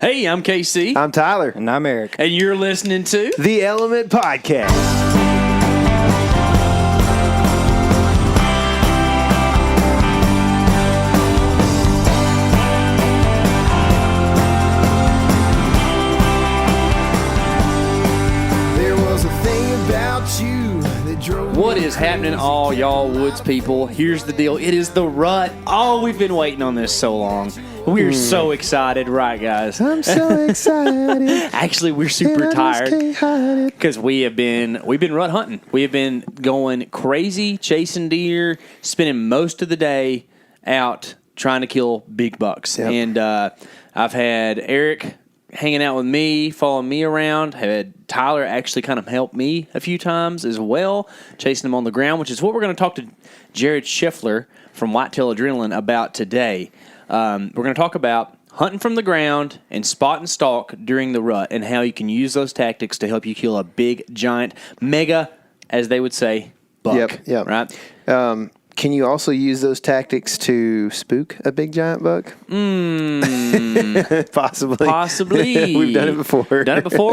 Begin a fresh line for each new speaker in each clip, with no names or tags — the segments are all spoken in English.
Hey, I'm KC.
I'm Tyler.
And I'm Eric.
And you're listening to
The Element Podcast. There was a thing about you that drove
What is happening, all y'all woods people? Here's the deal. It is the RUT. Oh, we've been waiting on this so long. We're so excited, right, guys?
I'm so excited.
Actually, we're super tired because we've been rut hunting. We have been going crazy, chasing deer, spending most of the day out trying to kill big bucks.
Yep.
And I've had Eric hanging out with me, following me around. I've had Tyler actually kind of help me a few times as well, chasing them on the ground, which is what we're going to talk to Jared Scheffler from Whitetail Adrenaline about today. We're going to talk about hunting from the ground and spot and stalk during the rut and how you can use those tactics to help you kill a big, giant, mega, as they would say, buck.
Yep.
Right?
Can you also use those tactics to spook a big giant buck? Possibly. We've done it before.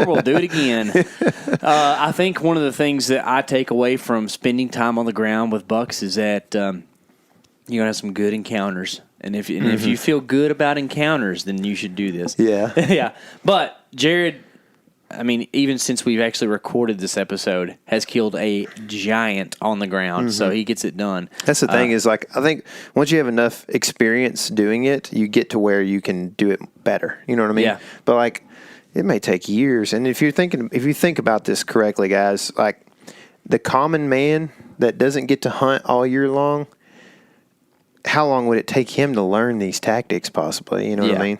We'll do it again. I think one of the things that I take away from spending time on the ground with bucks is that you're going to have some good encounters. And if you feel good about encounters, then you should do this.
Yeah.
Yeah. But Jared, I mean, even since we've actually recorded this episode, has killed a giant on the ground. So he gets it done.
That's the thing is, like, I think once you have enough experience doing it, you get to where you can do it better. You know what I mean?
Yeah.
But, like, it may take years. And if you think about this correctly, guys, like, the common man that doesn't get to hunt all year long, how long would it take him to learn these tactics possibly? You know what I mean?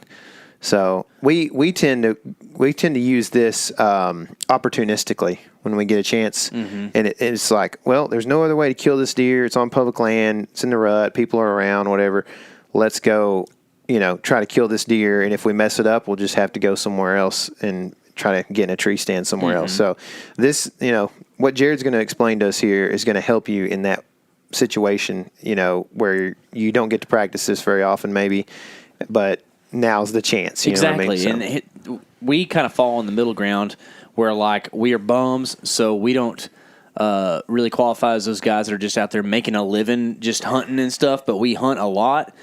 So we tend to use this opportunistically when we get a chance. And it's like, well, there's no other way to kill this deer. It's on public land. It's in the rut. People are around, whatever. Let's go, try to kill this deer. And if we mess it up, we'll just have to go somewhere else and try to get in a tree stand somewhere else. So this, what Jared's going to explain to us here is going to help you in that situation, where you don't get to practice this very often maybe, but now's the chance. You know what I mean? So,
and we kind of fall in the middle ground where, like, we are bums, so we don't really qualify as those guys that are just out there making a living just hunting and stuff, but we hunt a lot,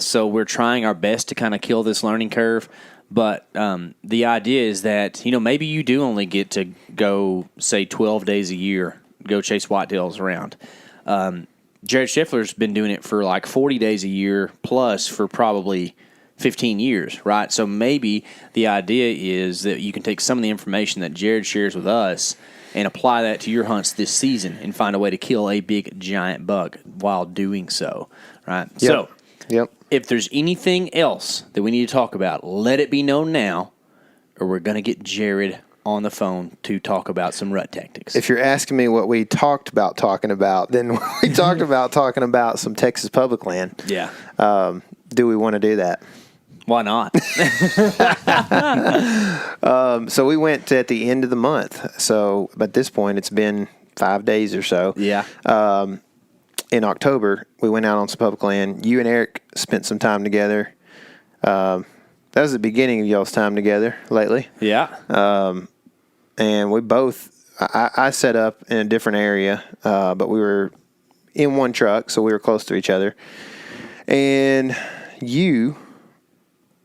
so we're trying our best to kind of kill this learning curve. But the idea is that, maybe you do only get to go, say, 12 days a year, go chase whitetails around. Jared Scheffler's been doing it for like 40 days a year plus for probably 15 years, right? So maybe the idea is that you can take some of the information that Jared shares with us and apply that to your hunts this season and find a way to kill a big giant buck while doing so, right?
Yep.
So if there's anything else that we need to talk about, let it be known now, or we're going to get Jared on the phone to talk about some rut tactics.
If you're asking me what we talked about talking about, then we talked about talking about some Texas public land.
Yeah.
Do we want to do that?
Why not?
So we went at the end of the month. So at this point, it's been 5 days or so.
Yeah.
In October, we went out on some public land. You and Eric spent some time together. That was the beginning of y'all's time together lately.
Yeah.
And we both, I set up in a different area, but we were in one truck, so we were close to each other. And you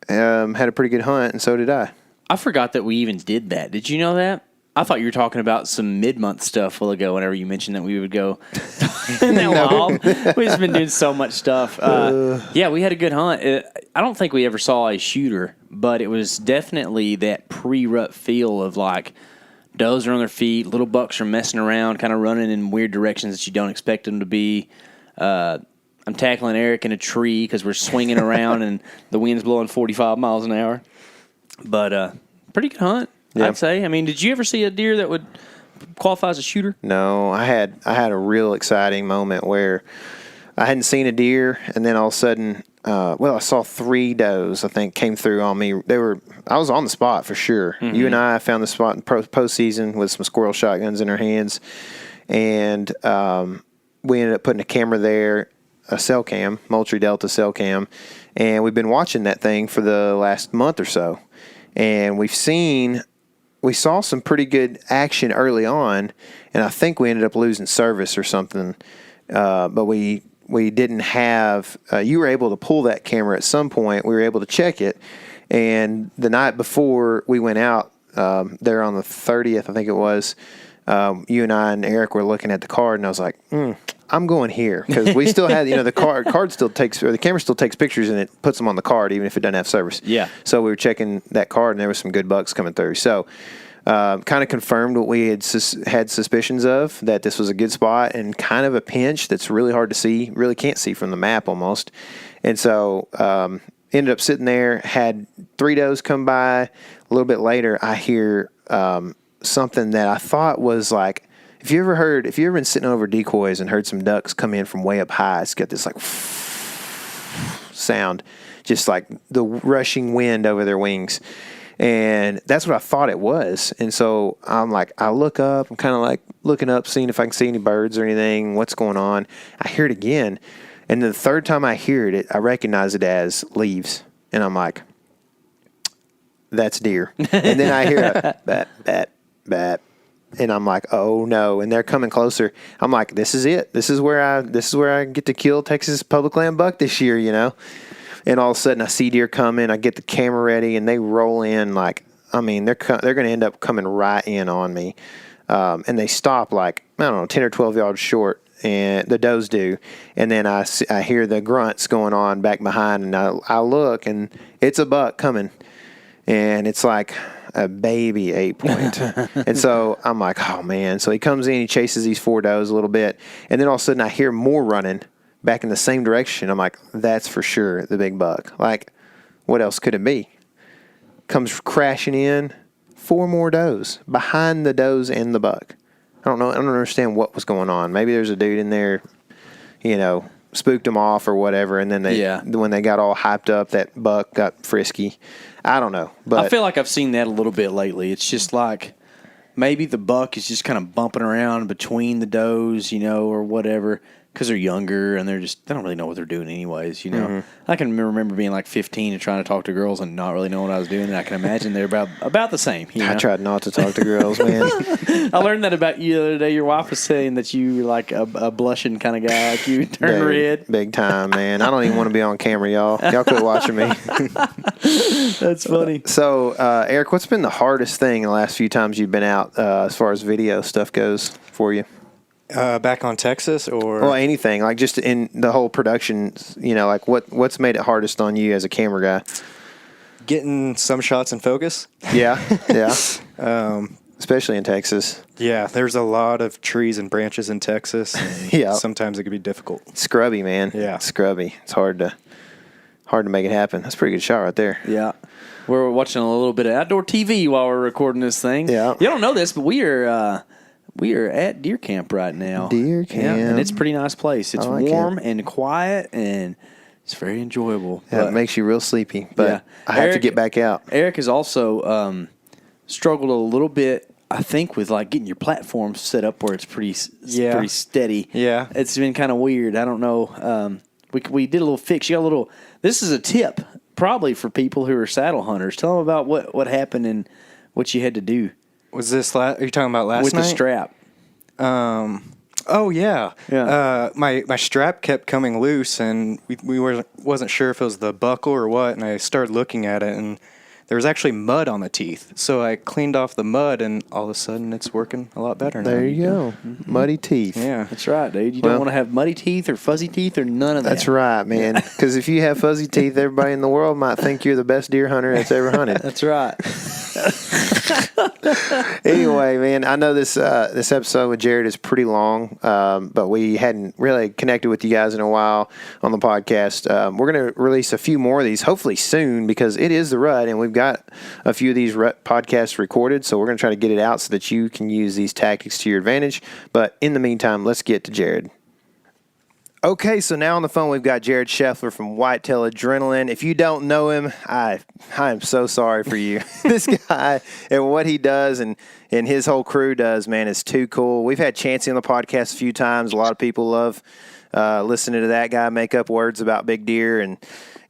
had a pretty good hunt, and so did I.
I forgot that we even did that. Did you know that? I thought you were talking about some mid-month stuff a while ago whenever you mentioned that we would go in that wild. We've just been doing so much stuff. Yeah, we had a good hunt. I don't think we ever saw a shooter, but it was definitely that pre-rut feel of, like, does are on their feet, little bucks are messing around, kind of running in weird directions that you don't expect them to be. I'm tackling Eric in a tree because we're swinging around and the wind's blowing 45 miles an hour. But pretty good hunt, I'd say. I mean, did you ever see a deer that would qualify as a shooter?
No, I had a real exciting moment where I hadn't seen a deer, and then all of a sudden, I saw 3 does, I think, came through on me. I was on the spot for sure. Mm-hmm. You and I found the spot in postseason with some squirrel shotguns in our hands, and we ended up putting a camera there. cell cam, Moultrie Delta cell cam, and we've been watching that thing for the last month or so, and we saw some pretty good action early on, and I think we ended up losing service or something, but we didn't have. You were able to pull that camera at some point. We were able to check it, and the night before we went out there on the 30th, I think it was. You and I and Eric were looking at the card, and I was like, I'm going here, because we still had, the card still takes, or the camera still takes pictures, and it puts them on the card even if it doesn't have service.
Yeah.
So we were checking that card, and there was some good bucks coming through. So kind of confirmed what we had suspicions of, that this was a good spot and kind of a pinch that's really hard to see, really can't see from the map almost. And so ended up sitting there, had 3 does come by. A little bit later, I hear something that I thought was like, if you ever been sitting over decoys and heard some ducks come in from way up high, it's got this like sound, just like the rushing wind over their wings. And that's what I thought it was. And so I'm like, I look up, I'm kind of like looking up, seeing if I can see any birds or anything, what's going on. I hear it again. And the third time I hear it, I recognize it as leaves. And I'm like, that's deer. And then I hear a bat, bat, bat. And I'm like, oh no. And they're coming closer. I'm like, this is it. This is where I get to kill Texas public land buck this year, And all of a sudden I see deer coming. I get the camera ready, and they roll in like, they're going to end up coming right in on me. And they stop like, 10 or 12 yards short, and the does do. And then I hear the grunts going on back behind, and I look, and it's a buck coming. And it's like a baby 8-point. And so I'm like, oh man. So he comes in, he chases these 4 does a little bit. And then all of a sudden I hear more running back in the same direction. I'm like, that's for sure the big buck. Like, what else could it be? Comes crashing in, 4 more does behind the does and the buck. I don't know. I don't understand what was going on. Maybe there's a dude in there, spooked them off or whatever. And then when they got all hyped up, that buck got frisky. I don't know. But
I feel like I've seen that a little bit lately. It's just like maybe the buck is just kind of bumping around between the does, or whatever, because they're younger and they don't really know what they're doing anyways,
Mm-hmm.
I can remember being like 15 and trying to talk to girls and not really knowing what I was doing, and I can imagine they're about the same.
I tried not to talk to girls, man.
I learned that about you the other day. Your wife was saying that you were like a blushing kind of guy, like you turn red.
Big time, man. I don't even want to be on camera, y'all. Y'all quit watching me.
That's funny.
So, Eric, what's been the hardest thing the last few times you've been out as far as video stuff goes for you?
Back on Texas, or
well, anything, like just in the whole production, like what's made it hardest on you as a camera guy?
getting some shots in focus.
Yeah. Especially in Texas.
Yeah, there's a lot of trees and branches in Texas.
Yeah.
Sometimes it can be difficult.
Scrubby, man.
Yeah.
Scrubby. It's hard to make it happen. That's a pretty good shot right there.
Yeah. We're watching a little bit of outdoor TV while we're recording this thing.
Yeah.
You don't know this, but we are at deer camp right now.
Deer camp.
Yeah, and it's a pretty nice place. It's
like
warm and quiet, and it's very enjoyable.
Yeah, it makes you real sleepy, but I have to get back out.
Eric has also struggled a little bit, I think, with like getting your platform set up where it's pretty steady.
Yeah.
It's been kind of weird. I don't know. We did a little fix. You got a little. This is a tip probably for people who are saddle hunters. Tell them about what happened and what you had to do.
Was this are you talking about last
with
night?
The strap?
Oh yeah.
Yeah.
My strap kept coming loose, and we wasn't sure if it was the buckle or what. And I started looking at it, and there was actually mud on the teeth. So I cleaned off the mud, and all of a sudden it's working a lot better now.
There you go. Mm-hmm. Muddy teeth.
Yeah,
that's right, dude. You don't want to have muddy teeth or fuzzy teeth or none of that.
That's right, man. Because if you have fuzzy teeth, everybody in the world might think you're the best deer hunter that's ever hunted.
That's right.
Anyway, man, I know this episode with Jared is pretty long, but we hadn't really connected with you guys in a while on the podcast. We're going to release a few more of these hopefully soon because it is the RUT, and we've got a few of these RUT podcasts recorded, so we're going to try to get it out so that you can use these tactics to your advantage. But in the meantime, let's get to Jared. Okay, so now on the phone we've got Jared Scheffler from Whitetail Adrenaline. If you don't know him, I am so sorry for you. This guy and what he does and his whole crew does, man, is too cool. We've had Chancey on the podcast a few times. A lot of people love listening to that guy make up words about big deer and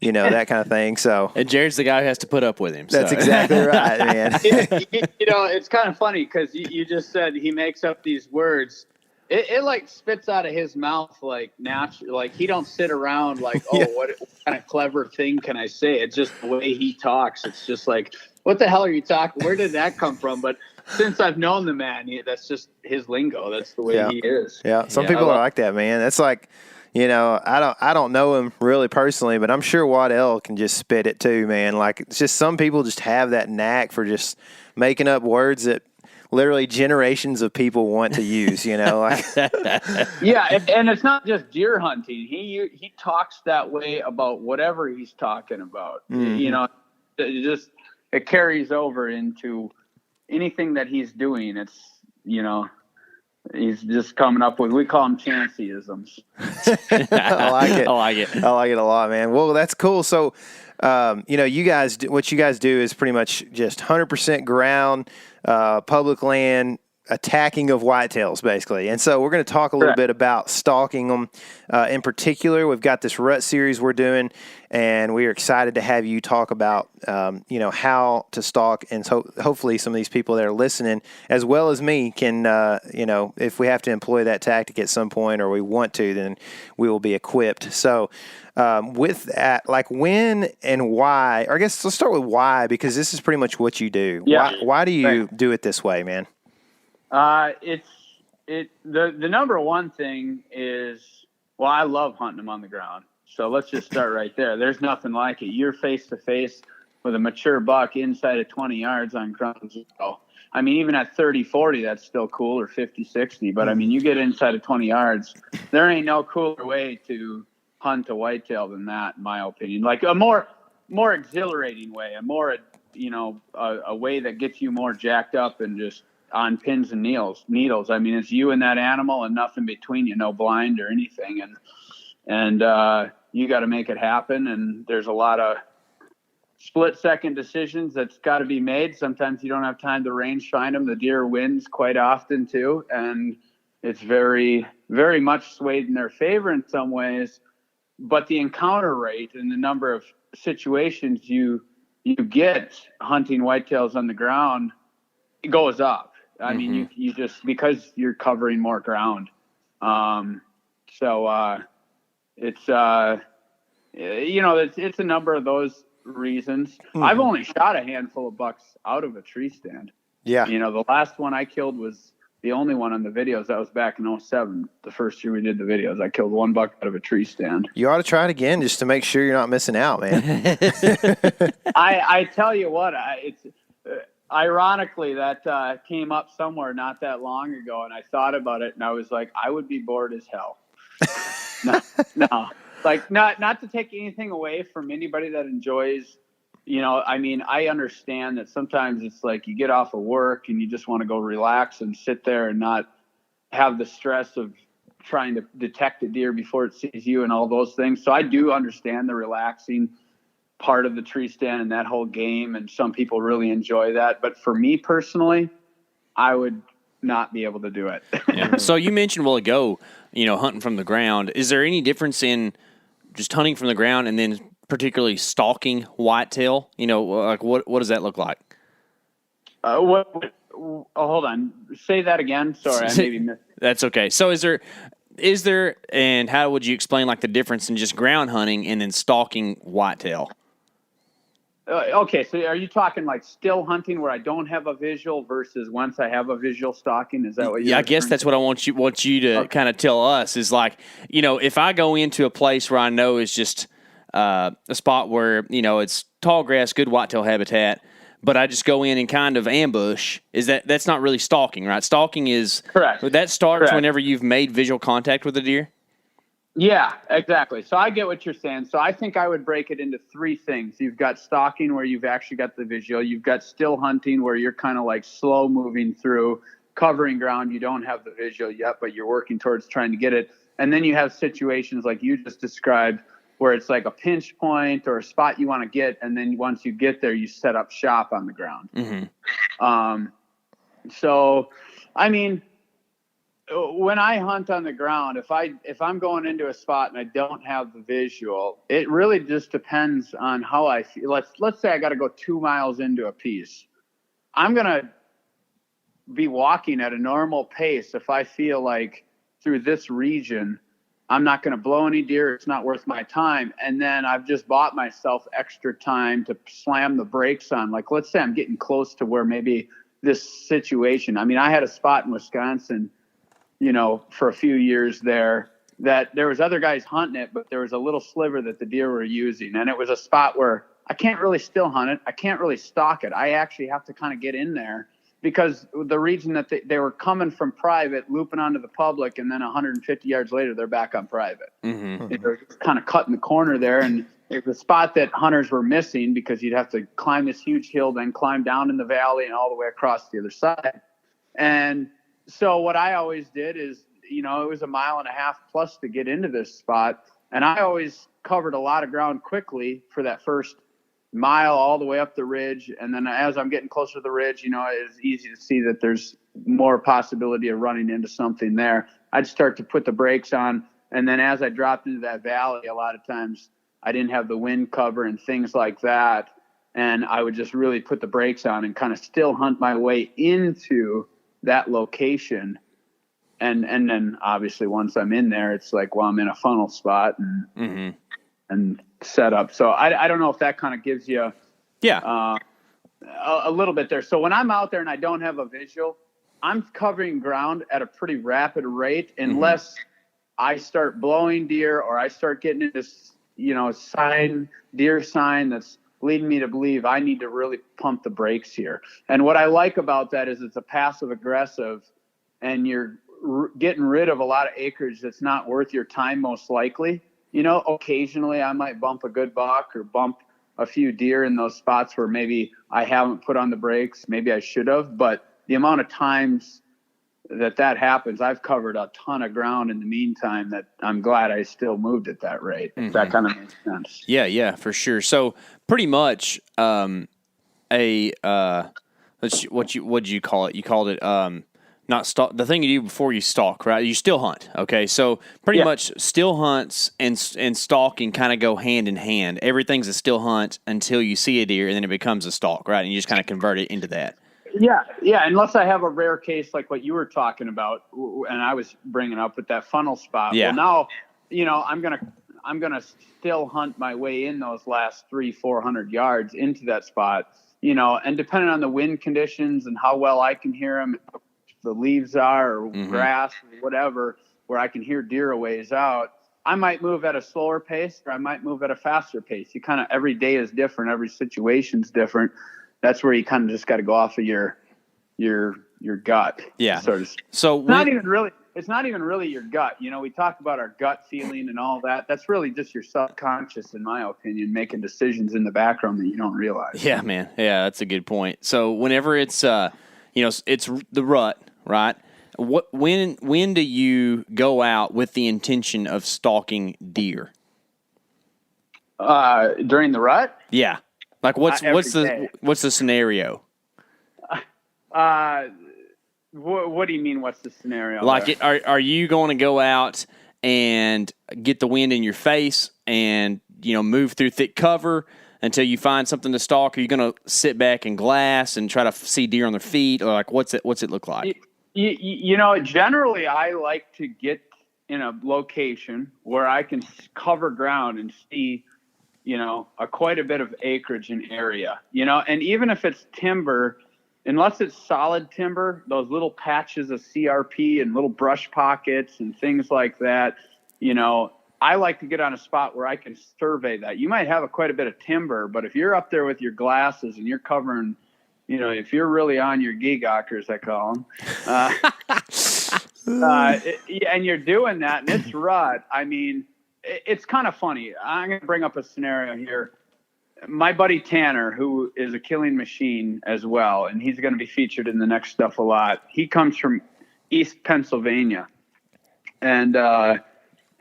that kind of thing. So,
and Jared's the guy who has to put up with him.
That's exactly right, man.
It's kind of funny because you just said he makes up these words. It like spits out of his mouth like natural. Like he don't sit around like, what kind of clever thing can I say? It's just the way he talks. It's just like, what the hell are you talking? Where did that come from? But since I've known the man, that's just his lingo. That's the way he is.
Yeah, some people are like that, man. That's like, I don't know him really personally, but I'm sure Waddell can just spit it too, man. Like it's just some people just have that knack for just making up words that literally generations of people want to use, like.
Yeah, and it's not just deer hunting. He talks that way about whatever he's talking about. Mm-hmm. It carries over into anything that he's doing. It's he's just coming up with, we call them Chanceyisms.
I like it. I like it a lot, man. Well, that's cool. So, you guys, what you guys do is pretty much just 100% ground, public land, attacking of whitetails, basically. And so we're going to talk a little bit about stalking them. In particular, we've got this RUT series we're doing, and we are excited to have you talk about, how to stalk. And so hopefully some of these people that are listening, as well as me, can, if we have to employ that tactic at some point or we want to, then we will be equipped. So with that, like when and why, or I guess let's start with why, because this is pretty much what you do.
Yeah.
Why do you do it this way, man?
The number one thing is, I love hunting them on the ground. So let's just start right there. There's nothing like it. You're face to face with a mature buck inside of 20 yards on ground zero. I mean, even at 30, 40, that's still cool, or 50, 60. But I mean, you get inside of 20 yards, there ain't no cooler way to hunt a whitetail than that, in my opinion. Like a more exhilarating way, a way that gets you more jacked up and just on pins and needles. I mean, it's you and that animal and nothing between you, no blind or anything. And you got to make it happen. And there's a lot of split-second decisions that's got to be made. Sometimes you don't have time to range find them. The deer wins quite often too. And it's very, very much swayed in their favor in some ways. But the encounter rate and the number of situations you get hunting whitetails on the ground, it goes up. I mean, you just, because you're covering more ground. It's a number of those reasons. I've only shot a handful of bucks out of a tree stand.
Yeah.
The last one I killed was the only one on the videos. That was back in 2007, the first year we did the videos. I killed one buck out of a tree stand.
You ought to try it again just to make sure you're not missing out, man.
I tell you what, it's ironically that came up somewhere not that long ago, and I thought about it, and I was like, I would be bored as hell. No, like not to take anything away from anybody that enjoys. I mean, I understand that sometimes it's like you get off of work and you just want to go relax and sit there and not have the stress of trying to detect a deer before it sees you and all those things. So I do understand the relaxing part of the tree stand and that whole game, and some people really enjoy that. But for me personally, I would not be able to do it.
Yeah. So you mentioned a while ago, hunting from the ground. Is there any difference in just hunting from the ground and then particularly stalking whitetail? Like what does that look like?
Hold on. Say that again. Sorry, I maybe missed.
That's okay. So is there, and how would you explain like the difference in just ground hunting and then stalking whitetail?
Okay, so are you talking like still hunting where I don't have a visual versus once I have a visual stalking? Is that what you're
Yeah, I guess that's what I want you to kind of tell us is like, if I go into a place where I know is just a spot where, it's tall grass, good whitetail habitat, but I just go in and kind of ambush, that's not really stalking, right? Stalking is
correct.
That starts whenever you've made visual contact with a deer.
Yeah, exactly. So I get what you're saying. So I think I would break it into three things. You've got stalking where you've actually got the visual. You've got still hunting where you're kind of like slow moving through, covering ground. You don't have the visual yet, but you're working towards trying to get it. And then you have situations like you just described where it's like a pinch point or a spot you want to get. And then once you get there, you set up shop on the ground. So, I mean, when I hunt on the ground, if I'm going into a spot and I don't have the visual, it really just depends on how I feel. Let's say I got to go 2 miles into a piece. I'm going to be walking at a normal pace if I feel like through this region I'm not going to blow any deer, it's not worth my time, and then I've just bought myself extra time to slam the brakes on. Like, let's say I'm getting close to where maybe this situation, I mean, I had a spot in Wisconsin, for a few years there that there was other guys hunting it, but there was a little sliver that the deer were using, and it was a spot where I can't really still hunt it, I can't really stalk it, I actually have to kind of get in there because the region that they were coming from private, looping onto the public, and then 150 yards later, they're back on private. They're kind of cutting the corner there, and it's a spot that hunters were missing because you'd have to climb this huge hill, then climb down in the valley and all the way across the other side. And so what I always did is, it was 1.5 miles plus to get into this spot, and I always covered a lot of ground quickly for that first mile all the way up the ridge, and then as I'm getting closer to the ridge, it's easy to see that there's more possibility of running into something there. I'd start to put the brakes on, and then as I dropped into that valley, a lot of times I didn't have the wind cover and things like that, and I would just really put the brakes on and kind of still hunt my way into that location. And then obviously once I'm in there, it's like, well, I'm in a funnel spot and set up. So I don't know if that kind of gives you a little bit there. So when I'm out there and I don't have a visual, I'm covering ground at a pretty rapid rate unless I start blowing deer or I start getting into this, deer sign that's leading me to believe I need to really pump the brakes here. And what I like about that is it's a passive aggressive, and you're getting rid of a lot of acreage that's not worth your time most likely. Occasionally I might bump a good buck or bump a few deer in those spots where maybe I haven't put on the brakes, maybe I should have, but the amount of times that happens, I've covered a ton of ground in the meantime that I'm glad I still moved at that rate. If that kind of makes sense.
Yeah, for sure. So pretty much what'd you call it? You called it not stalk, the thing you do before you stalk, right? You still hunt. Okay. So pretty much still hunts and stalking kind of go hand in hand. Everything's a still hunt until you see a deer, and then it becomes a stalk, right? And you just kind of convert it into that.
Yeah. Unless I have a rare case like what you were talking about, and I was bringing up with that funnel spot.
Yeah.
Well, now, I'm gonna still hunt my way in those last 300-400 yards into that spot. And depending on the wind conditions and how well I can hear them, the leaves are or grass or whatever, where I can hear deer a ways out, I might move at a slower pace or I might move at a faster pace. You kind of, every day is different, every situation's different. That's where you kind of just got to go off of your gut.
Yeah.
So it's not even really your gut. We talk about our gut feeling and all that. That's really just your subconscious, in my opinion, making decisions in the background that you don't realize.
Yeah, man. Yeah, that's a good point. So whenever it's it's the rut, right? When do you go out with the intention of stalking deer?
During the rut?
Yeah. Like what's the scenario?
What do you mean? What's the scenario?
Like, are you going to go out and get the wind in your face and move through thick cover until you find something to stalk? Are you going to sit back and glass and try to see deer on their feet, or like what's it look like?
Generally I like to get in a location where I can cover ground and see, quite a bit of acreage and area, and even if it's timber, unless it's solid timber, those little patches of CRP and little brush pockets and things like that, I like to get on a spot where I can survey that. You might have quite a bit of timber, but if you're up there with your glasses and you're covering, if you're really on your geegockers, I call them, and you're doing that and it's rut, I mean, it's kind of funny. I'm going to bring up a scenario here. My buddy Tanner, who is a killing machine as well, and he's going to be featured in the next stuff a lot. He comes from East Pennsylvania, and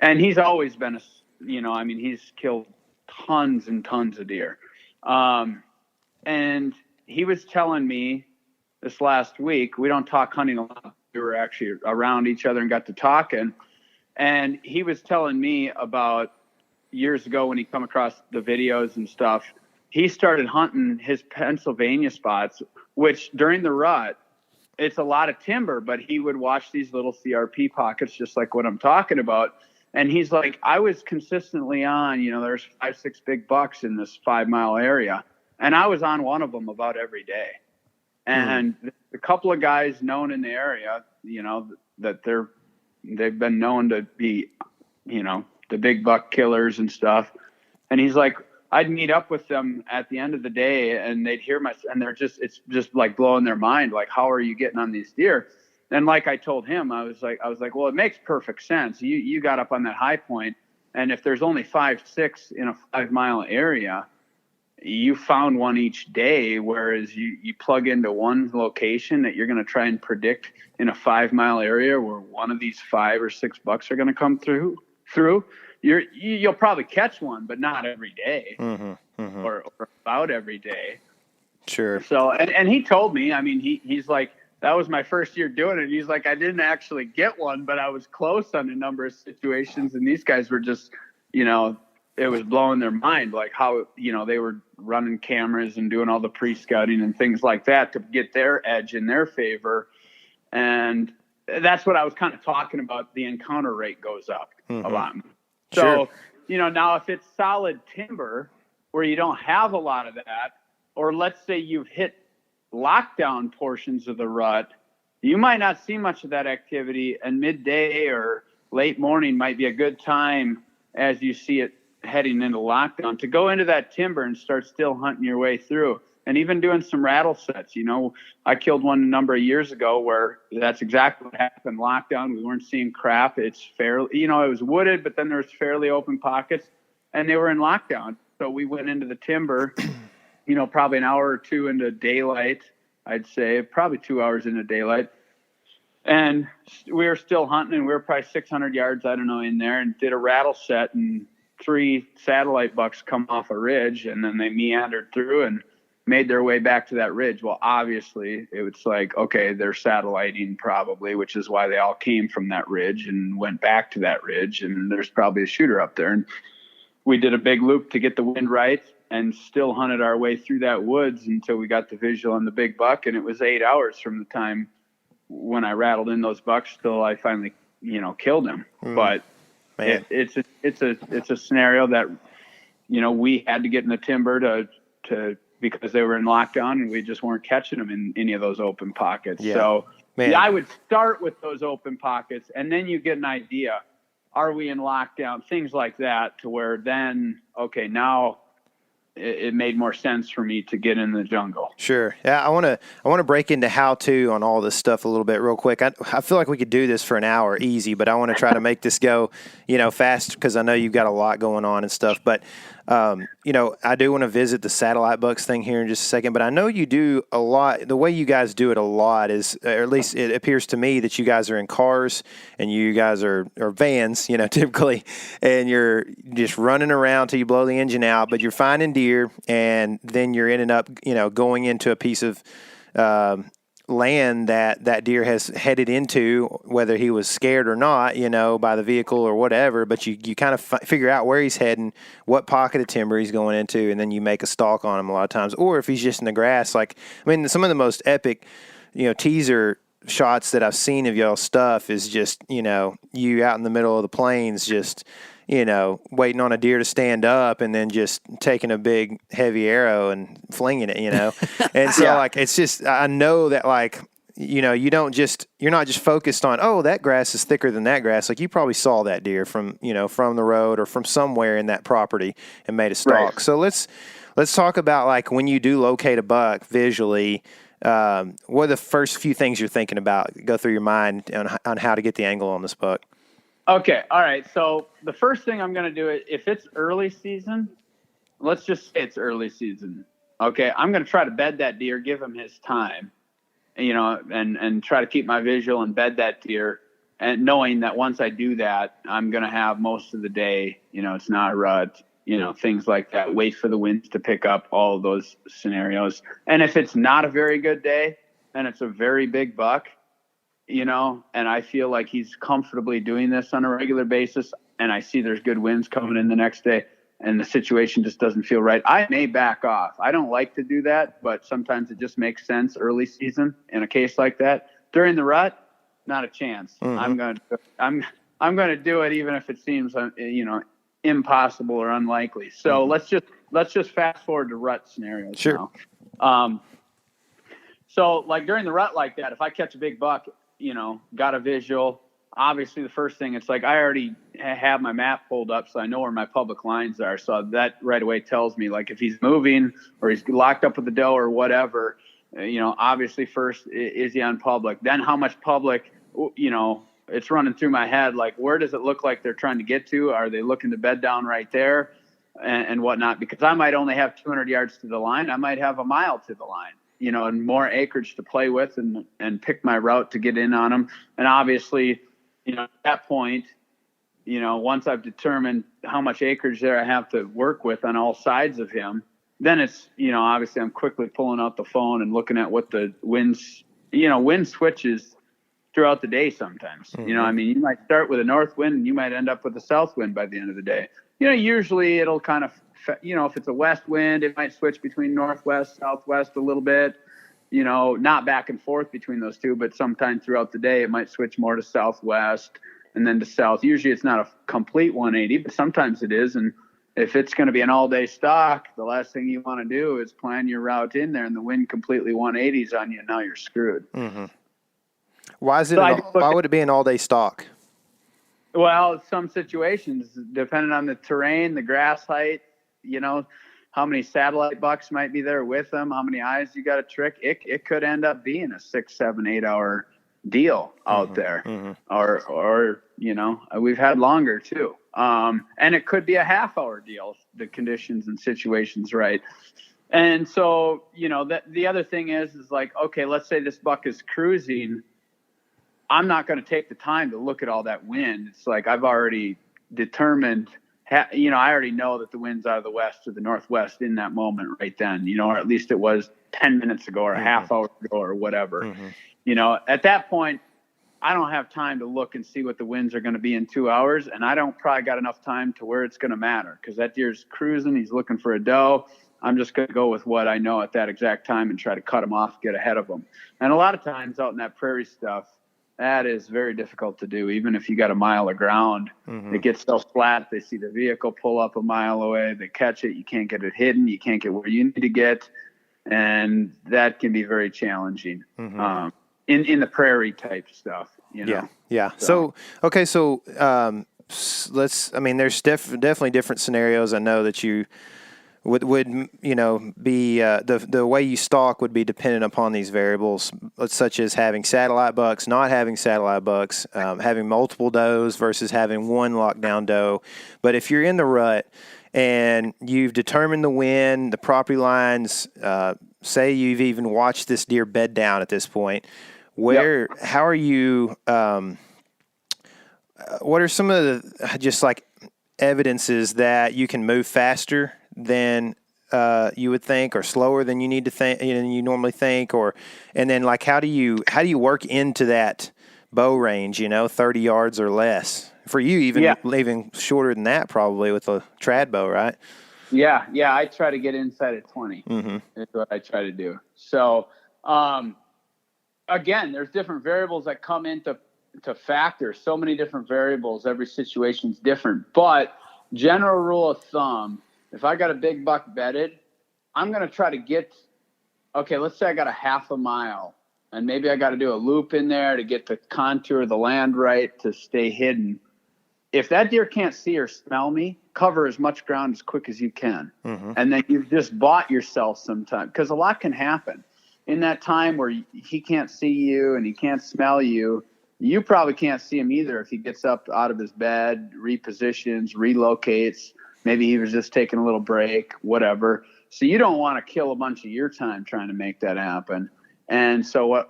and he's always been I mean, he's killed tons and tons of deer. And he was telling me this last week, we don't talk hunting a lot. We were actually around each other and got to talking. And he was telling me about years ago when he come across the videos and stuff, he started hunting his Pennsylvania spots, which during the rut, it's a lot of timber, but he would watch these little CRP pockets, just like what I'm talking about. And he's like, I was consistently on, there's 5-6 big bucks in this 5 mile area. And I was on one of them about every day. And a couple of guys known in the area, that they've been known to be, the big buck killers and stuff. And he's like, I'd meet up with them at the end of the day and they'd hear and it's just like blowing their mind. Like, how are you getting on these deer? And like I told him, I was like, well, it makes perfect sense. You got up on that high point, and if there's only 5-6 in a 5 mile area, you found one each day. Whereas you plug into one location that you're going to try and predict in a 5 mile area where one of these 5 or 6 bucks are going to come through. You'll probably catch one, but not every day, or about every day.
Sure.
So, and he told me, I mean, he's like, that was my first year doing it. He's like, I didn't actually get one, but I was close on a number of situations. And these guys were just, it was blowing their mind, like how, they were running cameras and doing all the pre-scouting and things like that to get their edge in their favor. And that's what I was kind of talking about. The encounter rate goes up a lot. So,
Sure.
Now if it's solid timber where you don't have a lot of that, or let's say you've hit lockdown portions of the rut, you might not see much of that activity, and midday or late morning might be a good time as you see it heading into lockdown to go into that timber and start still hunting your way through, and even doing some rattle sets. I killed one a number of years ago where that's exactly what happened. Lockdown, we weren't seeing crap. It's fairly, it was wooded, but then there's fairly open pockets, and they were in lockdown. So we went into the timber, probably an hour or two into daylight, I'd say, probably 2 hours into daylight. And we were still hunting, and we were probably 600 yards, I don't know, in there, and did a rattle set, and 3 satellite bucks come off a ridge, and then they meandered through and made their way back to that ridge. Well, obviously, it was like, okay, they're satelliting probably, which is why they all came from that ridge and went back to that ridge, and there's probably a shooter up there. And we did a big loop to get the wind right and still hunted our way through that woods until we got the visual on the big buck. And it was 8 hours from the time when I rattled in those bucks till I finally, killed him. But it's a scenario that, we had to get in the timber to because they were in lockdown, and we just weren't catching them in any of those open pockets.
Yeah.
So I would start with those open pockets, and then you get an idea. Are we in lockdown? Things like that, to where then, okay, now it made more sense for me to get in the jungle.
Sure. Yeah, I want to break into how-to on all this stuff a little bit real quick. I feel like we could do this for an hour easy, but I want to try to make this go, fast, because I know you've got a lot going on and stuff. But, I do want to visit the satellite bucks thing here in just a second, but I know you do a lot. The way you guys do it a lot is, or at least it appears to me, that you guys are in cars and you guys are vans, typically, and you're just running around till you blow the engine out, but you're finding deer, and then you're ending up, going into a piece of land that deer has headed into, whether he was scared or not, by the vehicle or whatever, but you kind of figure out where he's heading, what pocket of timber he's going into, and then you make a stalk on him a lot of times. Or if he's just in the grass, some of the most epic, teaser shots that I've seen of y'all's stuff is just, you out in the middle of the plains, just, waiting on a deer to stand up and then just taking a big heavy arrow and flinging it, And so it's just, I know that you're not just focused on, oh, that grass is thicker than that grass. Like, you probably saw that deer from the road or from somewhere in that property and made a stalk. Right. So let's talk about when you do locate a buck visually, what are the first few things you're thinking about? Go through your mind on how to get the angle on this buck.
Okay. All right. So the first thing I'm going to do is, if it's early season, let's just say it's early season. Okay. I'm going to try to bed that deer, give him his time, and try to keep my visual and bed that deer. and knowing that once I do that, I'm going to have most of the day, it's not a rut, things like that. Wait for the winds to pick up, all of those scenarios. And if it's not a very good day and it's a very big buck, and I feel like he's comfortably doing this on a regular basis, and I see there's good winds coming in the next day, and the situation just doesn't feel right, I may back off. I don't like to do that, but sometimes it just makes sense early season in a case like that. During the rut, not a chance. I'm going to do it even if it seems impossible or unlikely. So let's just fast forward to rut scenarios.
Sure.
Now. So like during the rut like that, if I catch a big buck, got a visual, obviously the first thing, it's like I already have my map pulled up, so I know where my public lines are. So that right away tells me, like, if he's moving or he's locked up with the doe or whatever, obviously first, is he on public? Then how much public, it's running through my head, like, where does it look like they're trying to get to? Are they looking to bed down right there and whatnot? Because I might only have 200 yards to the line. I might have a mile to the line. And more acreage to play with and pick my route to get in on them. And obviously, at that point, once I've determined how much acreage there I have to work with on all sides of him, then it's, obviously I'm quickly pulling out the phone and looking at what the winds, wind switches throughout the day sometimes. You might start with a north wind and you might end up with a south wind by the end of the day. Usually it'll kind of, if it's a west wind, it might switch between northwest, southwest a little bit, not back and forth between those two, but sometime throughout the day, it might switch more to southwest and then to south. Usually it's not a complete 180, but sometimes it is. And if it's going to be an all day stock, the last thing you want to do is plan your route in there and the wind completely 180s on you. And now you're screwed.
Mm-hmm. Why would it be an all day stock?
Well, some situations, depending on the terrain, the grass height, how many satellite bucks might be there with them, how many eyes you got to trick. It could end up being a 6, 7, 8 hour deal out there. Or, we've had longer too. And it could be a half hour deal, the conditions and situations, right? And so, the other thing is like, okay, let's say this buck is cruising. I'm not going to take the time to look at all that wind. It's like I've already determined, I already know that the wind's out of the west or the northwest in that moment right then, or at least it was 10 minutes ago or a half hour ago or whatever. At that point, I don't have time to look and see what the winds are going to be in 2 hours. And I don't probably got enough time to where it's going to matter because that deer's cruising. He's looking for a doe. I'm just going to go with what I know at that exact time and try to cut him off, get ahead of him. And a lot of times out in that prairie stuff, that is very difficult to do. Even if you got a mile of ground, it gets so flat. They see the vehicle pull up a mile away. They catch it. You can't get it hidden. You can't get where you need to get. And that can be very challenging in the prairie type stuff,
Yeah. So there's definitely different scenarios. I know that you would be the way you stalk would be dependent upon these variables, such as having satellite bucks, not having satellite bucks, having multiple does versus having one lockdown doe. But if you're in the rut and you've determined the wind, the property lines, say you've even watched this deer bed down at this point, how are you? What are some of the just like evidences that you can move faster than you would think, or slower than you need to think, you normally think, and then like how do you work into that bow range? 30 yards or less for you, even shorter than that probably with a trad bow, right?
Yeah. I try to get inside at 20. Is what I try to do. So again, there's different variables that come into factor. So many different variables. Every situation's different, but general rule of thumb, if I got a big buck bedded, I'm going to try to get, let's say I got a half a mile and maybe I got to do a loop in there to get the contour of the land right to stay hidden. If that deer can't see or smell me, cover as much ground as quick as you can. And then you've just bought yourself some time, because a lot can happen in that time where he can't see you and he can't smell you. You probably can't see him either if he gets up out of his bed, repositions, relocates. Maybe he was just taking a little break, whatever. So you don't want to kill a bunch of your time trying to make that happen. And so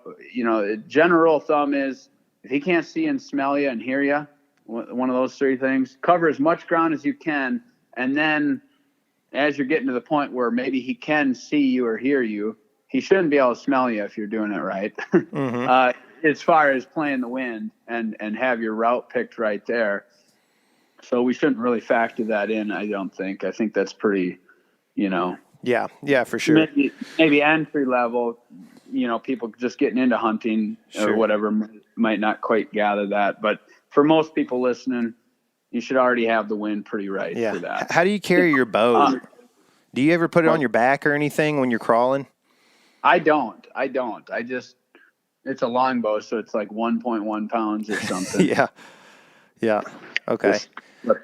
general rule of thumb is if he can't see and smell you and hear you, one of those three things, cover as much ground as you can. And then as you're getting to the point where maybe he can see you or hear you, he shouldn't be able to smell you if you're doing it right. As far as playing the wind and have your route picked right there. So we shouldn't really factor that in, I don't think. I think that's pretty,
Yeah, for sure.
Maybe entry level, people just getting into hunting or whatever might not quite gather that. But for most people listening, you should already have the wind pretty right for that.
How do you carry your bow? Do you ever put it on your back or anything when you're crawling?
I don't. It's a longbow, so it's like 1.1 pounds or something.
Yeah. Okay.
Just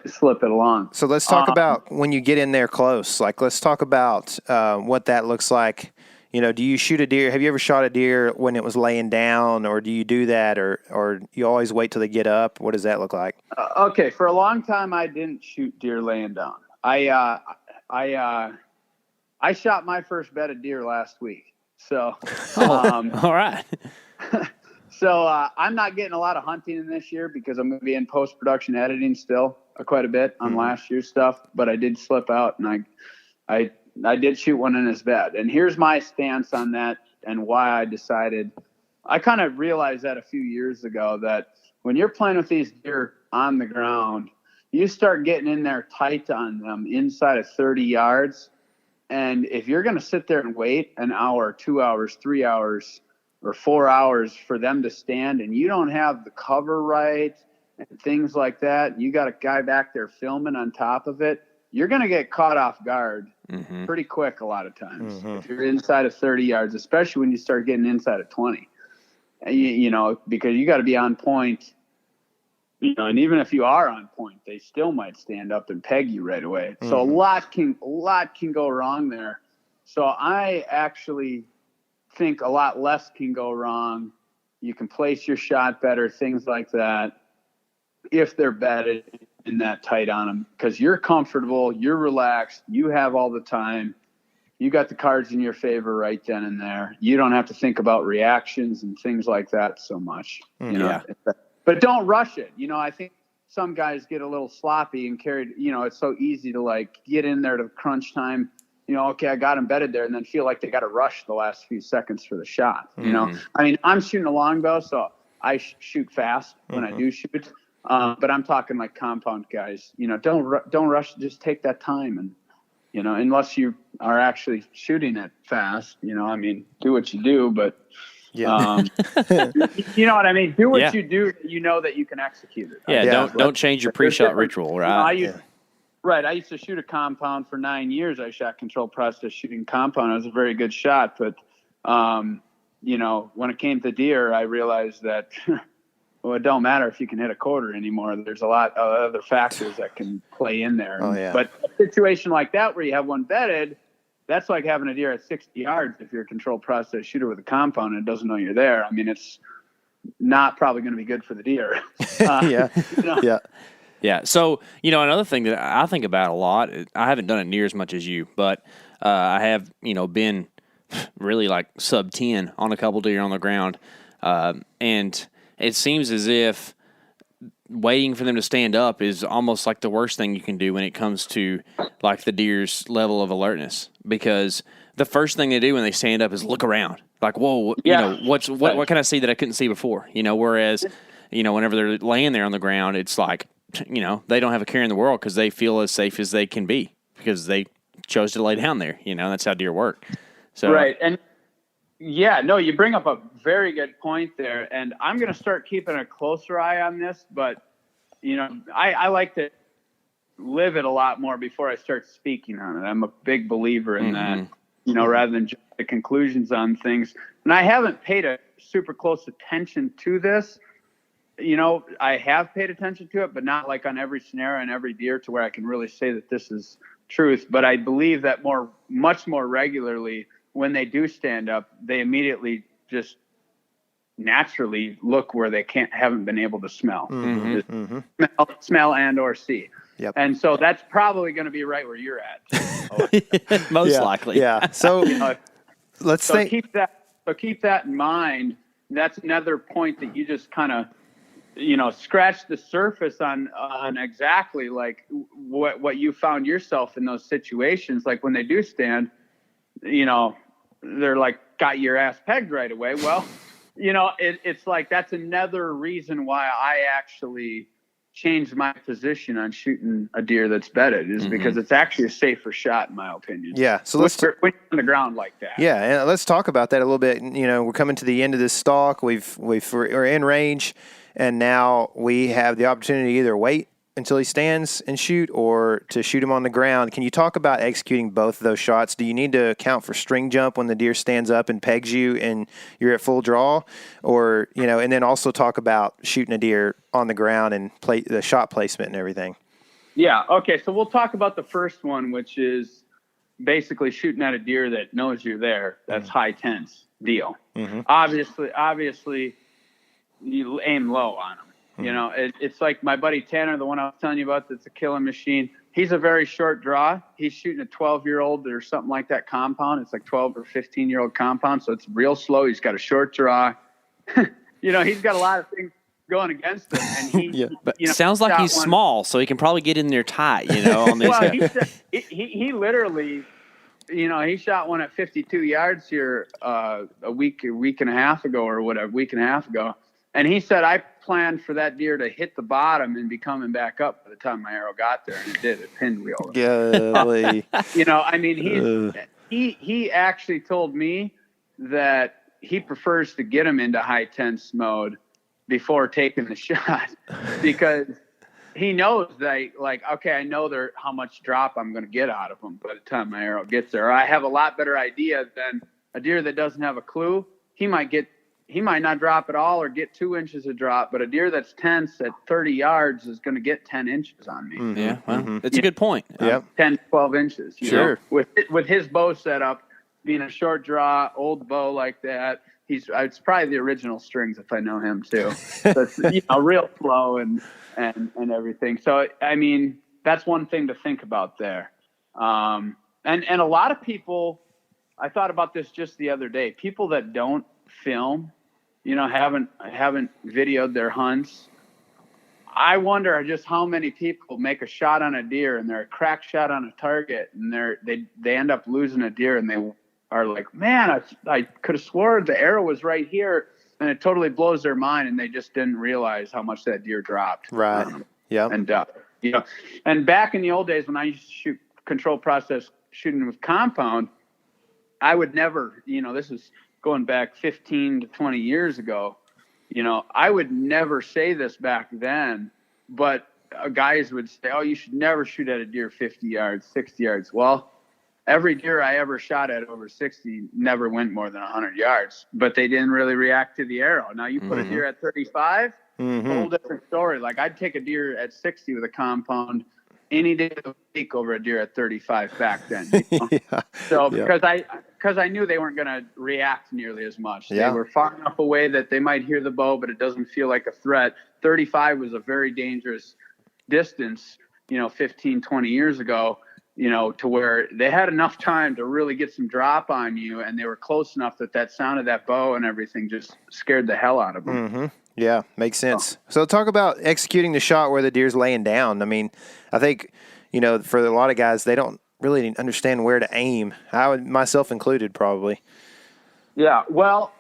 slip it along.
So let's talk about when you get in there close. Like, let's talk about what that looks like. Do you shoot a deer? Have you ever shot a deer when it was laying down, or do you do that, or you always wait till they get up? What does that look like?
Okay, for a long time, I didn't shoot deer laying down. I shot my first bed of deer last week. So,
all right.
So I'm not getting a lot of hunting in this year because I'm going to be in post-production editing still quite a bit on last year's stuff. But I did slip out, and I did shoot one in his bed. And here's my stance on that and why I decided. I kind of realized that a few years ago that when you're playing with these deer on the ground, you start getting in there tight on them inside of 30 yards. And if you're going to sit there and wait an hour, 2 hours, 3 hours, or 4 hours for them to stand, and you don't have the cover right and things like that, you got a guy back there filming on top of it, you're going to get caught off guard pretty quick a lot of times. If you're inside of 30 yards, especially when you start getting inside of 20, because you got to be on point. And even if you are on point, they still might stand up and peg you right away. So a lot can go wrong there. So I actually think a lot less can go wrong. You can place your shot better, things like that, if they're bedded in that tight on them, because you're comfortable, you're relaxed, you have all the time, you got the cards in your favor right then and there. You don't have to think about reactions and things like that so much. But don't rush it. I think some guys get a little sloppy and carried. It's so easy to get in there to crunch time. Okay, I got embedded there, and then feel like they got to rush the last few seconds for the shot. I'm shooting a longbow, so I shoot fast when I do shoot. But I'm talking like compound guys. Don't rush. Just take that time, and unless you are actually shooting it fast. Do what you do, but. Yeah. You know what I mean? Do what you do. That you can execute it.
Don't change your pre-shot ritual, right?
I used to shoot a compound for 9 years. I shot controlled process shooting compound. It was a very good shot, but when it came to deer, I realized that it don't matter if you can hit a quarter anymore. There's a lot of other factors that can play in there. But a situation like that where you have one bedded, that's like having a deer at 60 yards if you're a controlled process shooter with a compound and it doesn't know you're there. It's not probably going to be good for the deer.
Yeah. So, another thing that I think about a lot, I haven't done it near as much as you, but I have, been really like sub 10 on a couple deer on the ground. And it seems as if waiting for them to stand up is almost like the worst thing you can do when it comes to like the deer's level of alertness, because the first thing they do when they stand up is look around like, whoa, what can I see that I couldn't see before? Whereas, whenever they're laying there on the ground, it's like, they don't have a care in the world because they feel as safe as they can be because they chose to lay down there. That's how deer work. So,
right. And you bring up a very good point there, and I'm going to start keeping a closer eye on this, but I like to live it a lot more before I start speaking on it. I'm a big believer in that, rather than just the conclusions on things. And I haven't paid a super close attention to this. I have paid attention to it, but not like on every scenario and every deer to where I can really say that this is truth. But I believe that much more regularly, when they do stand up, they immediately just naturally look where they haven't been able to smell, smell and or see.
Yep.
And so that's probably going to be right where you're at.
Most likely.
Yeah. So let's think.
Keep that in mind. That's another point that you just kind of scratch the surface on exactly like what you found yourself in those situations. Like when they do stand, they're like, got your ass pegged right away. Well, it's like, that's another reason why I actually changed my position on shooting a deer that's bedded, is because it's actually a safer shot in my opinion.
Yeah. So
when you're on the ground like that.
Yeah, and let's talk about that a little bit. We're coming to the end of this stalk. We're in range, and now we have the opportunity to either wait until he stands and shoot, or to shoot him on the ground. Can you talk about executing both of those shots? Do you need to account for string jump when the deer stands up and pegs you and you're at full draw, or and then also talk about shooting a deer on the ground and the shot placement and everything?
Yeah. Okay. So we'll talk about the first one, which is basically shooting at a deer that knows you're there. That's high tense deal. Obviously, you aim low on them. It's like my buddy Tanner, the one I was telling you about, that's a killing machine. He's a very short draw. He's shooting a 12-year-old or something like that compound. It's like 12 or 15-year-old compound, so it's real slow. He's got a short draw. He's got a lot of things going against him. And he,
sounds like he's small, so he can probably get in there tight. On these.
Well, he literally, he shot one at 52 yards here a week and a half ago, and he said, I planned for that deer to hit the bottom and be coming back up by the time my arrow got there, and it did. It pinwheeled.
Golly.
He actually told me that he prefers to get him into high tense mode before taking the shot, because he knows that, like, okay, I know how much drop I'm going to get out of him by the time my arrow gets there. I have a lot better idea than a deer that doesn't have a clue. He might not drop at all or get 2 inches of drop, but a deer that's tense at 30 yards is going to get 10 inches on me.
Yeah, well, that's a good point.
10, 12 inches.
Sure.
With his bow setup, being a short draw, old bow like that, it's probably the original strings if I know him too. So it's, real flow and everything. So, that's one thing to think about there. And a lot of people, I thought about this just the other day, people that don't film, haven't videoed their hunts. I wonder just how many people make a shot on a deer and they're a crack shot on a target, and they end up losing a deer, and they are like, man, I could have swore the arrow was right here, and it totally blows their mind, and they just didn't realize how much that deer dropped.
Right. Yeah.
And and back in the old days when I used to shoot control process shooting with compound, I would never, this is going back 15 to 20 years ago, I would never say this back then, but guys would say, oh, you should never shoot at a deer 50 yards, 60 yards. Well, every deer I ever shot at over 60 never went more than 100 yards, but they didn't really react to the arrow. Now you put a deer at 35, a whole different story. Like, I'd take a deer at 60 with a compound any day of the week over a deer at 35 back then. So because I knew they weren't going to react nearly as much. They were far enough away that they might hear the bow, but it doesn't feel like a threat. 35 was a very dangerous distance, 15, 20 years ago, to where they had enough time to really get some drop on you, and they were close enough that sound of that bow and everything just scared the hell out of them.
Yeah, makes sense. So talk about executing the shot where the deer's laying down. I think, for a lot of guys, they don't really understand where to aim. I would, myself included, probably.
Yeah, well,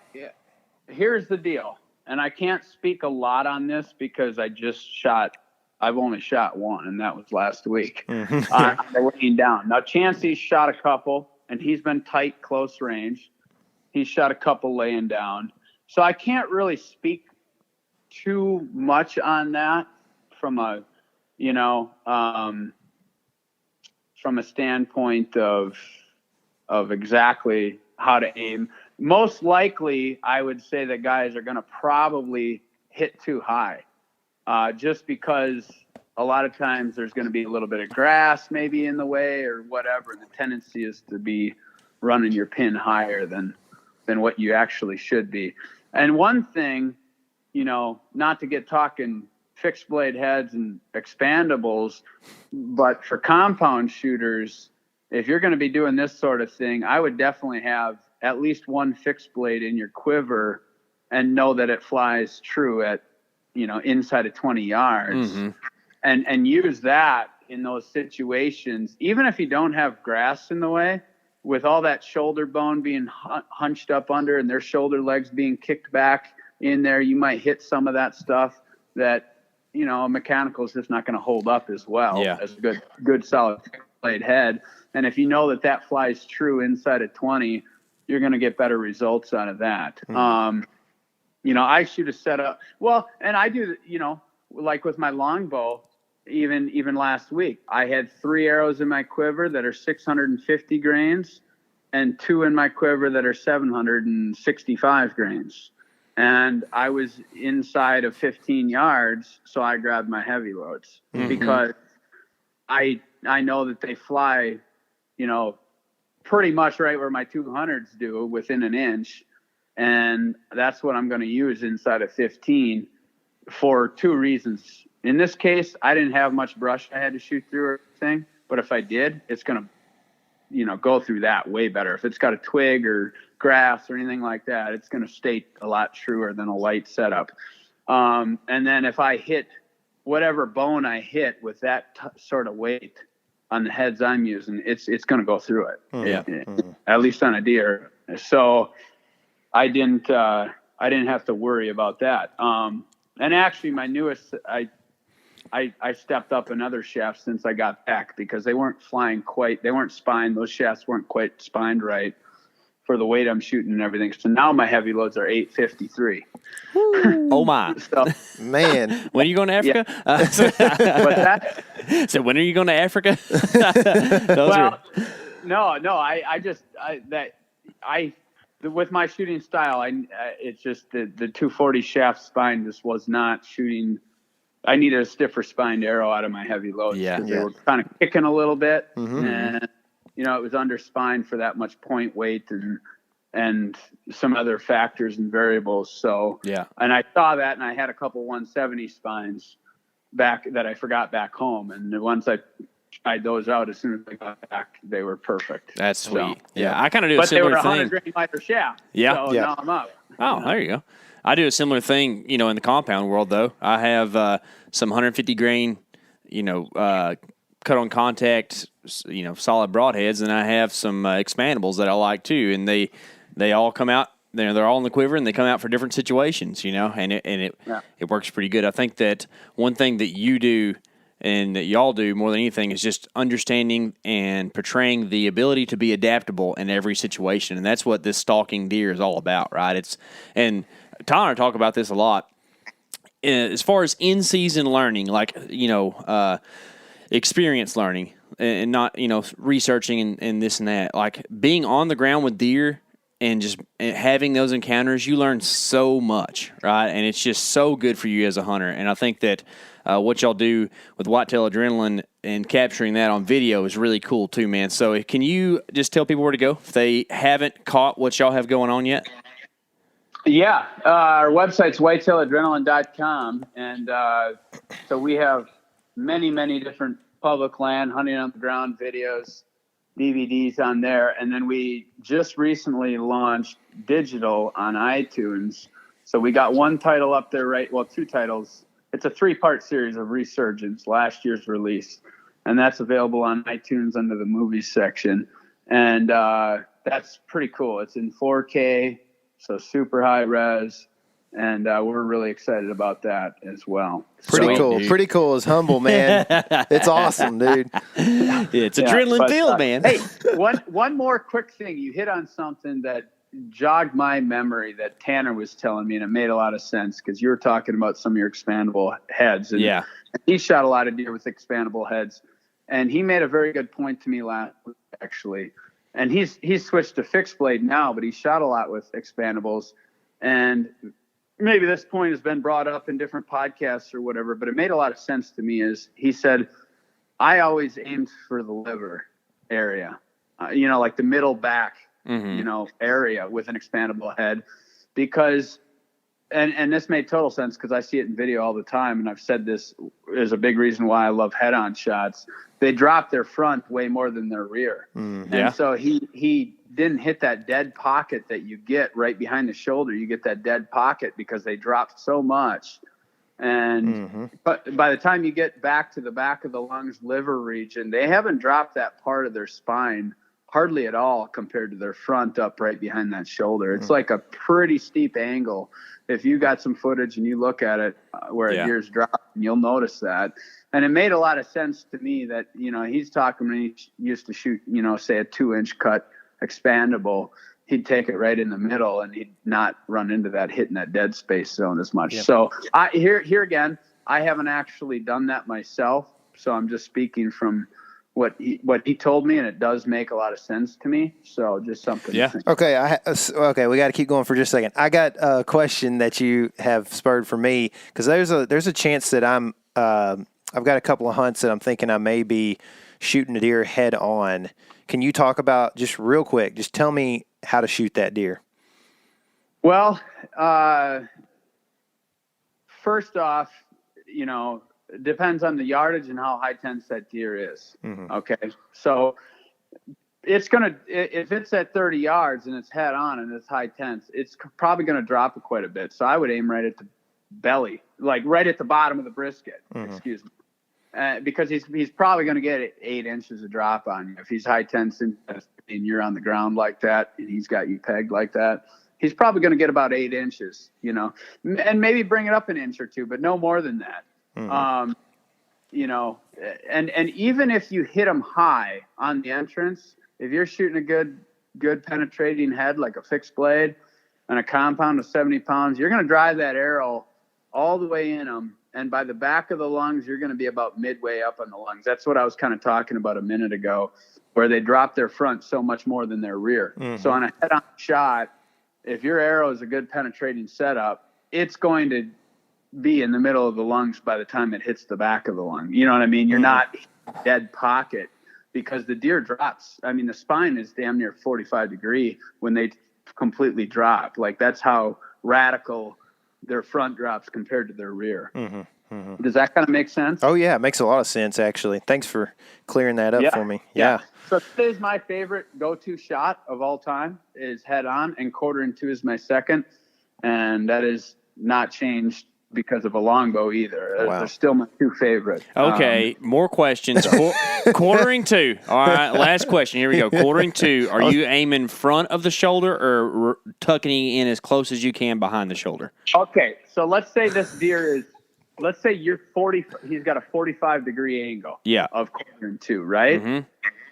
here's the deal. And I can't speak a lot on this because I've only shot one, and that was last week. On the laying down. Now, Chancey's shot a couple, and he's been tight, close range. He's shot a couple laying down. So I can't really speak too much on that from a standpoint of exactly how to aim. Most likely, I would say that guys are going to probably hit too high, just because a lot of times there's going to be a little bit of grass maybe in the way or whatever. The tendency is to be running your pin higher than what you actually should be. And one thing, not to get talking fixed blade heads and expandables, but for compound shooters, if you're going to be doing this sort of thing, I would definitely have at least one fixed blade in your quiver and know that it flies true at, inside of 20 yards,
Mm-hmm.
and use that in those situations, even if you don't have grass in the way, with all that shoulder bone being hunched up under and their shoulder legs being kicked back in there, you might hit some of that stuff that, a mechanical is just not going to hold up as well as a good solid blade head. And if you know that flies true inside of 20, you're going to get better results out of that. I shoot a setup. Well, and I do, like with my longbow, even last week, I had 3 arrows in my quiver that are 650 grains and 2 in my quiver that are 765 grains. And I was inside of 15 yards, so I grabbed my heavy loads because I know that they fly, pretty much right where my 200s do, within an inch. And that's what I'm going to use inside of 15 for 2 reasons. In this case, I didn't have much brush I had to shoot through or anything, but if I did, it's going to, go through that way better. If it's got a twig or grass or anything like that, it's going to stay a lot truer than a light setup. And then if I hit whatever bone I hit with that sort of weight on the heads I'm using, it's going to go through it. At least on a deer. So I didn't have to worry about that. And actually my newest, I stepped up another shaft since I got back because they weren't spined. Those shafts weren't quite spined right for the weight I'm shooting and everything. So now my heavy loads are 853.
Oh my.
So,
Man.
When are you going to Africa?
What's that?
So when are you going to Africa?
With my shooting style, it's just the 240 shaft spine just was not shooting. I needed a stiffer spined arrow out of my heavy loads.
Yeah.
They were kind of kicking a little bit, and it was under spine for that much point weight and some other factors and variables. So and I saw that, and I had a couple 170 spines back that I forgot back home, and once I tried those out, as soon as I got back, they were perfect.
That's sweet.
So,
I kind of do a similar
thing. But they were 100
thing.
grain lighter shaft.
Yeah.
So now I'm up.
Oh, there you go. I do a similar thing, in the compound world, though. I have some 150 grain, cut on contact, solid broadheads, and I have some expandables that I like too. And they all come out. They're all in the quiver, and they come out for different situations, and it works pretty good. I think that one thing that you do and that y'all do more than anything is just understanding and portraying the ability to be adaptable in every situation, and that's what this stalking deer is all about, right? And Tyler talk about this a lot. As far as in-season learning, like, experience learning and not, researching and this and that, like being on the ground with deer and just having those encounters, you learn so much, right? And it's just so good for you as a hunter. And I think that what y'all do with Whitetail Adrenaline and capturing that on video is really cool too, man. So can you just tell people where to go if they haven't caught what y'all have going on yet?
Yeah, our website's whitetailadrenaline.com, and so we have many, many different public land, hunting on the ground videos, DVDs on there, and then we just recently launched digital on iTunes. So we got one title up there, 2 titles. It's a 3-part series of Resurgence, last year's release, and that's available on iTunes under the movies section, and that's pretty cool. It's in 4K. So super high res, and we're really excited about that as well.
Pretty cool. Dude. Pretty cool is humble, man. It's awesome, dude.
It's adrenaline filled, man.
Hey, one more quick thing. You hit on something that jogged my memory that Tanner was telling me, and it made a lot of sense because you were talking about some of your expandable heads. And he shot a lot of deer with expandable heads, and he made a very good point to me last week, actually. And he's switched to fixed blade now, but he shot a lot with expandables. And maybe this point has been brought up in different podcasts or whatever, but it made a lot of sense to me. Is he said, I always aimed for the liver area, like the middle back, area with an expandable head, because, and this made total sense because I see it in video all the time. And I've said this is a big reason why I love head-on shots. They drop their front way more than their rear. And so he didn't hit that dead pocket that you get right behind the shoulder. You get that dead pocket because they dropped so much And but by the time you get back to the back of the lungs, liver region, they haven't dropped that part of their spine hardly at all compared to their front up right behind that shoulder. It's like a pretty steep angle. If you got some footage and you look at it where a deer's dropped, you'll notice that. And it made a lot of sense to me that, you know, he's talking when he used to shoot, you know, say a 2-inch cut expandable, he'd take it right in the middle and he'd not run into that, hitting that dead space zone as much. So here again, I haven't actually done that myself. So I'm just speaking from what he told me, and it does make a lot of sense to me. So just something to think.
Okay, okay, we got to keep going for just a second. I got a question that you have spurred for me, because there's a chance that I've got a couple of hunts that I'm thinking I may be shooting a deer head on. Can you talk about, just real quick, just tell me how to shoot that deer?
Well, first off, you know, it depends on the yardage and how high tense that deer is. Okay. So it's going to, if it's at 30 yards and it's head on and it's high tense, it's probably going to drop it quite a bit. So I would aim right at the belly, like right at the bottom of the brisket, excuse me. Because he's probably going to get 8 inches of drop on you. If he's high tense and you're on the ground like that and he's got you pegged like that, he's probably going to get about 8 inches, you know, and maybe bring it up an inch or two, but no more than that. You know, and even if you hit him high on the entrance, if you're shooting a good penetrating head, like a fixed blade and a compound of 70 pounds, you're going to drive that arrow all the way in him. And by the back of the lungs, you're going to be about midway up on the lungs. That's what I was kind of talking about a minute ago, where they drop their front so much more than their rear. So on a head-on shot, if your arrow is a good penetrating setup, it's going to be in the middle of the lungs by the time it hits the back of the lung. You know what I mean? You're not dead pocket, because the deer drops. I mean, the spine is damn near 45 degree when they completely drop. Like, that's how radical their front drops compared to their rear. Does that kind of make sense?
Oh yeah, it makes a lot of sense, actually. Thanks for clearing that up for me. Yeah.
So today's my favorite go-to shot of all time is head on, and 1/4-2 is my second, and that is not changed because of a longbow either.
Wow.
They're still my 2 favorite.
Okay, more questions. 1/4-2. All right, last question. Here we go. 1/4-2. Are you aiming front of the shoulder or tucking in as close as you can behind the shoulder?
Okay, so let's say this deer is, let's say you're 40. He's got a 45 degree angle. Of 1/4-2, right?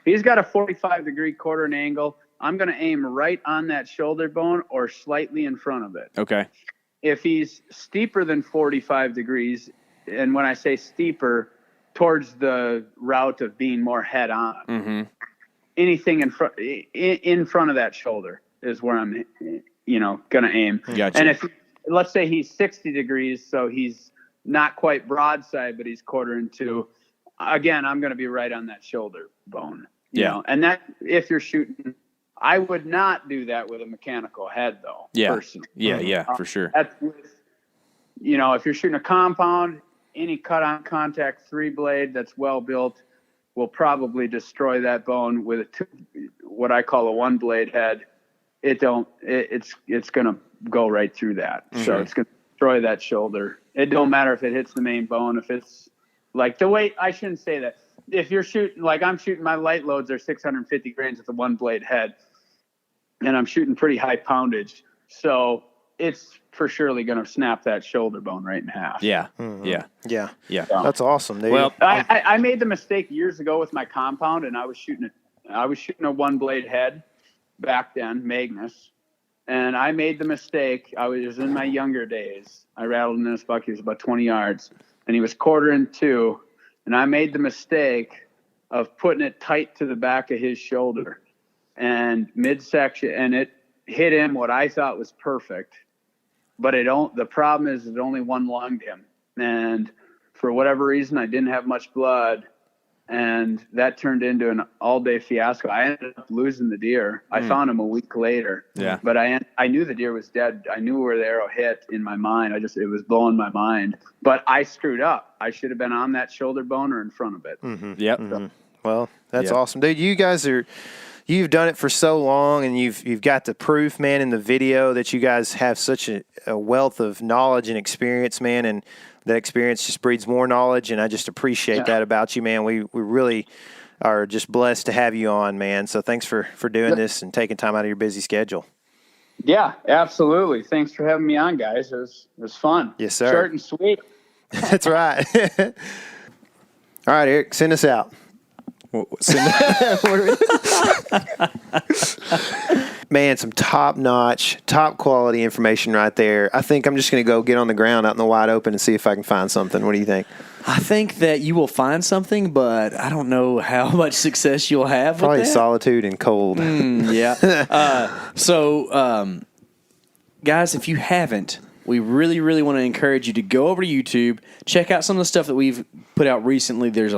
He's got a 45 degree quartering angle. I'm going to aim right on that shoulder bone or slightly in front of it.
Okay.
If he's steeper than 45 degrees, and when I say steeper, towards the route of being more head on, anything in front of that shoulder is where I'm, you know, going to aim.
Gotcha.
And if, let's say he's 60 degrees, so he's not quite broadside, but he's 1/4-2, again, I'm going to be right on that shoulder bone. You know? And that, if you're shooting, I would not do that with a mechanical head, though. Personally.
For sure.
That's with, you know, if you're shooting a compound, any cut-on contact 3-blade that's well built will probably destroy that bone. With what I call a 1-blade head, it's going to go right through that. So it's going to destroy that shoulder. It don't matter if it hits the main bone. If it's like the way, I shouldn't say that. If you're shooting, like I'm shooting, my light loads are 650 grains with a 1-blade head, and I'm shooting pretty high poundage. So it's for surely going to snap that shoulder bone right in half.
Yeah.
That's awesome, dude.
Well,
I made the mistake years ago with my compound, and I was shooting a 1-blade head back then, Magnus. And I made the mistake. I was in my younger days. I rattled in this buck. He was about 20 yards, and he was 1/4-2. And I made the mistake of putting it tight to the back of his shoulder and midsection, and it hit him what I thought was perfect. But the problem is it only one lunged him. And for whatever reason, I didn't have much blood. And that turned into an all-day fiasco. I ended up losing the deer. I found him a week later.
Yeah.
But I knew the deer was dead. I knew where the arrow hit in my mind. It was blowing my mind. But I screwed up. I should have been on that shoulder bone or in front of it.
Yep.
Well, that's awesome, dude. You guys are you've done it for so long, and you've got the proof, man, in the video that you guys have such a wealth of knowledge and experience, man, and that experience just breeds more knowledge, and I just appreciate that about you, man. We really are just blessed to have you on, man. So thanks for doing this and taking time out of your busy schedule.
Yeah, absolutely. Thanks for having me on, guys. It was fun.
Yes, sir.
Short and sweet.
That's right. All right, Eric, send us out. Man, some top-notch, top-quality information right there. I think I'm just going to go get on the ground out in the wide open and see if I can find something. What do you think?
I think that you will find something, but I don't know how much success you'll have
Probably
with that.
solitude and cold.
Yeah. So, guys, if you haven't, we really, really want to encourage you to go over to YouTube, check out some of the stuff that we've put out recently. There's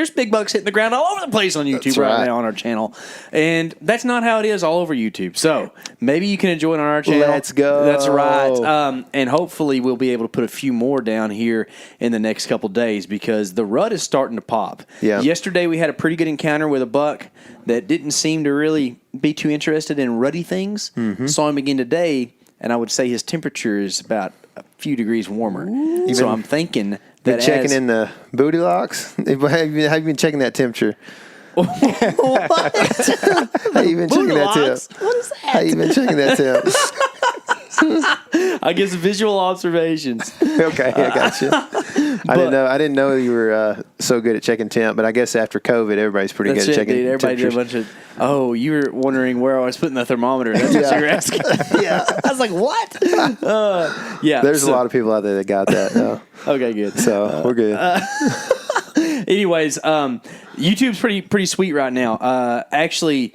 big bucks hitting the ground all over the place on YouTube right now on our channel, and that's not how it is all over YouTube. So maybe you can enjoy it on our channel.
Let's go.
That's right. And hopefully we'll be able to put a few more down here in the next couple days because the rut is starting to pop.
Yeah.
Yesterday we had a pretty good encounter with a buck that didn't seem to really be too interested in rutty things. Mm-hmm. Saw him again today. And I would say his temperature is about a few degrees warmer. So I'm thinking that
checking in the booty locks? Have you been checking that temperature?
What?
How you been checking that temp?
What is that?
How you been checking that temp?
I guess visual observations.
Okay, I got you. I didn't know you were so good at checking temp, but I guess after COVID, everybody's pretty good at checking
dude. Everybody did a bunch of. Oh, you were wondering where I was putting the thermometer. That's what you were asking.
Yeah,
I was like, what? Yeah.
There's a lot of people out there that got that. No.
Okay, good.
So we're good.
Anyways, YouTube's pretty sweet right now. Actually,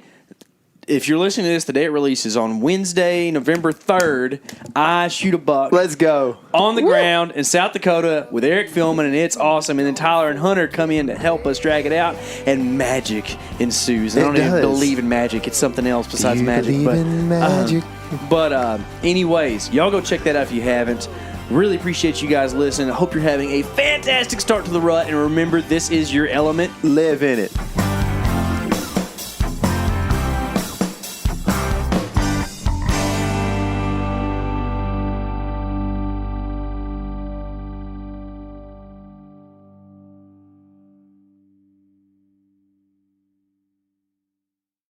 if you're listening to this, the day it releases on Wednesday, November 3rd, I shoot a buck.
Let's go.
On the ground in South Dakota with Eric filming, and it's awesome. And then Tyler and Hunter come in to help us drag it out, and magic ensues. I don't even believe in magic. It's something else besides magic.
Believe in magic.
Anyways, y'all go check that out if you haven't. Really appreciate you guys listening. I hope you're having a fantastic start to the rut. And remember, this is your element.
Live in it.